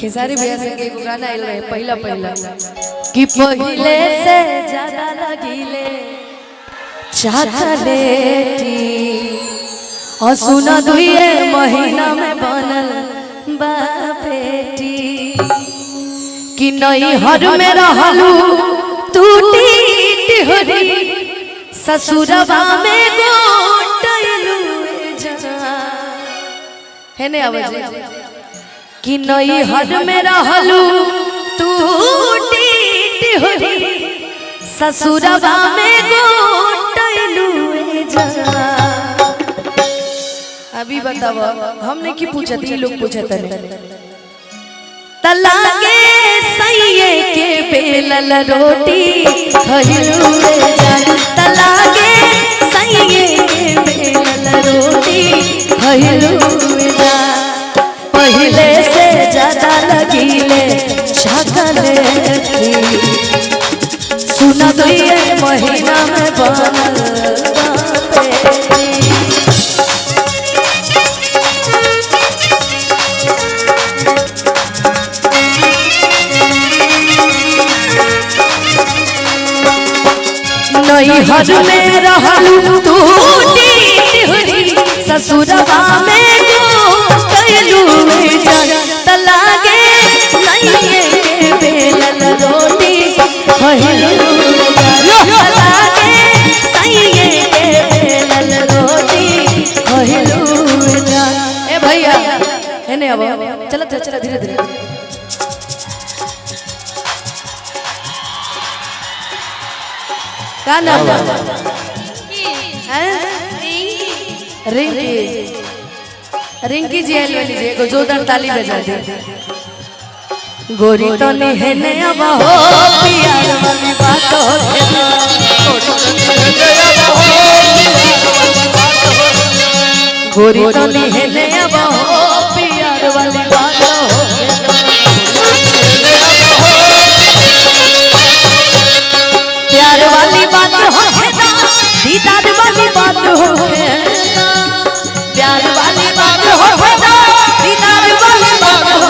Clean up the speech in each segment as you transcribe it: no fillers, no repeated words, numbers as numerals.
खेसारी भैया से के गाना आइल रहे पहला कि पहले से ज्यादा लगिले चॉकलेटी और सुना दुए महीना में बनल बेटी कि नहीं हर में रहलू टूटी टिहरी ससुरवा में गोटलू है ने आवाज कि नई हद में रहलू टूटी टिहरी ससुरवा में गोटलू अभी बताओ हमने की पूछा थी लोग पूछा था तलागे सैये के बेलल रोटी खइलू तलागे सैये के बेलल रोटी खइलू पहले से ज्यादा लगिले चॉकलेटी सुना तो ये महीना में बनल नई हद में रहलू टूटी टिहरी ससुरवा में गोटलू तलागे सैये के बेलल रोटी खइलू तलागे सैये के बेलल रोटी खइलू ए भैया एने अब चलो चलो धीरे धीरे का नाम रिंकी रिंकी जी आइल वाली जी एगो जोरदार ताली बजा दे गोरी तो निहने अब हो प्यार वाली बात हो गोरी तो निहने अब हो प्यार वाली बात हो प्यार वाली बात हो दीदार वाली बात हो प्यार वाली बात हो दीदार वाली बात हो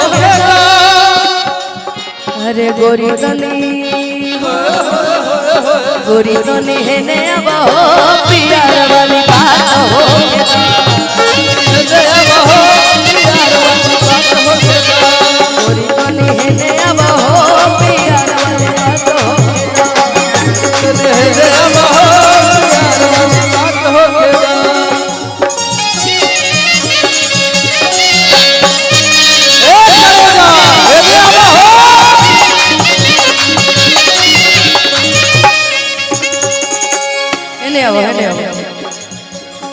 अरे गोरी तनी है ने अब हो प्यार वाली बात हो गोरी तनी है ने अब हो प्यार वाली बात हो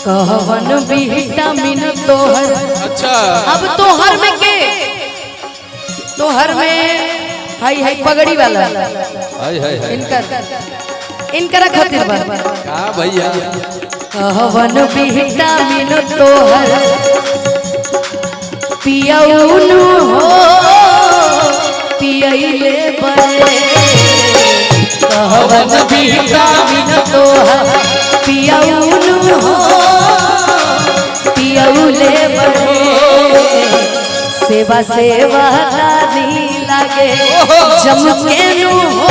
कहवन विटामिन तोहर अच्छा अब तोहर में के तोहर में हाय हाय पगड़ी वाला हाय हाय इनकर खातिर बा का भैया कहवन विटामिन तोहर पियौनु हो पियले बरे कहवन विटामिन तोहर पियौनु हो पियौले बरे सेवा सेवा दादी लागे जमकेनु हो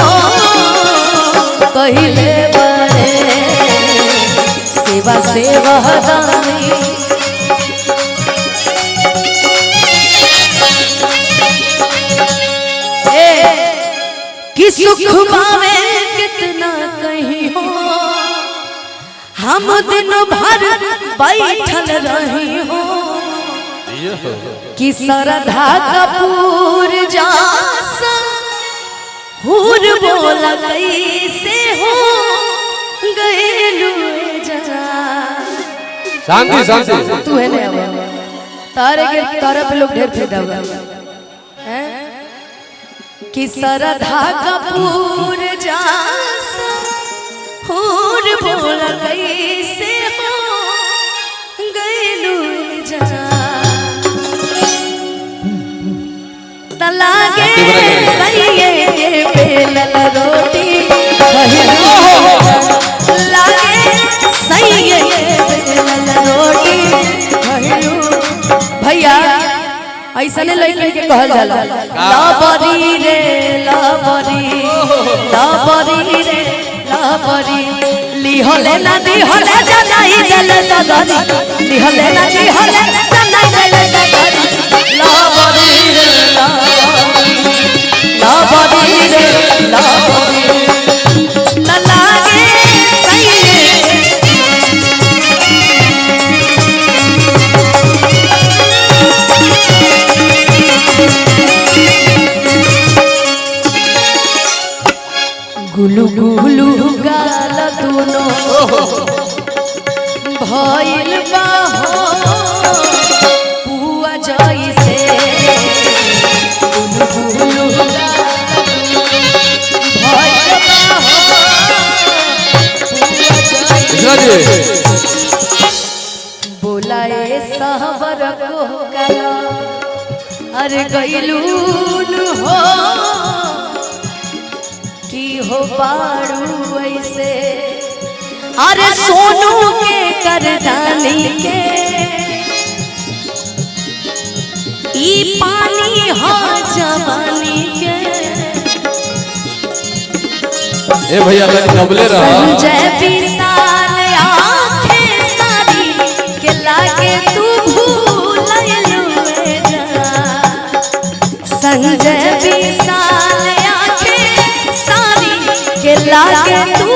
कहिले बरे सेवा सेवा दादी कि सुख पावे कितना कहीं हो हम दिन भर बैठल रही हो कि सरधा कपूर जासा हुर बोल कैसे हो गएलू जा शांति शांति तू है ने तारे के तरफ लोग ढेर फेदा हुआ हैं कि सरधा कपूर जासा हुर बोल कैसे हो गएलू जा तलागे सैये के बेलल रोटी खइलू लागे सैये के बेलल रोटी खइलू भैया ऐसा ने लड़की के कहल जाला लाबरी रे लाबरी लाबरी रे लाबरी लिहले ना दिहले जनाई दल सगरी लिहले ना दिहले जनाई दल सगरी लाबरी रे लाबरी रे लाबरी न लागे गुलु गुलु गाल दोनों भइल बा पुआ जइसे गुलु गुलु गाल भइल बा पुआ जइसे बोलाए सहबर को करा अरे गइलून हो हो पारू ऐसे अरे सोनू के करदानी के ई पानी हो जवानी के ए भैया मैं कबले रहा संजय विशाल आंखें सारी के लागे तू भूल लुए जा संजय विशाल के लागे तू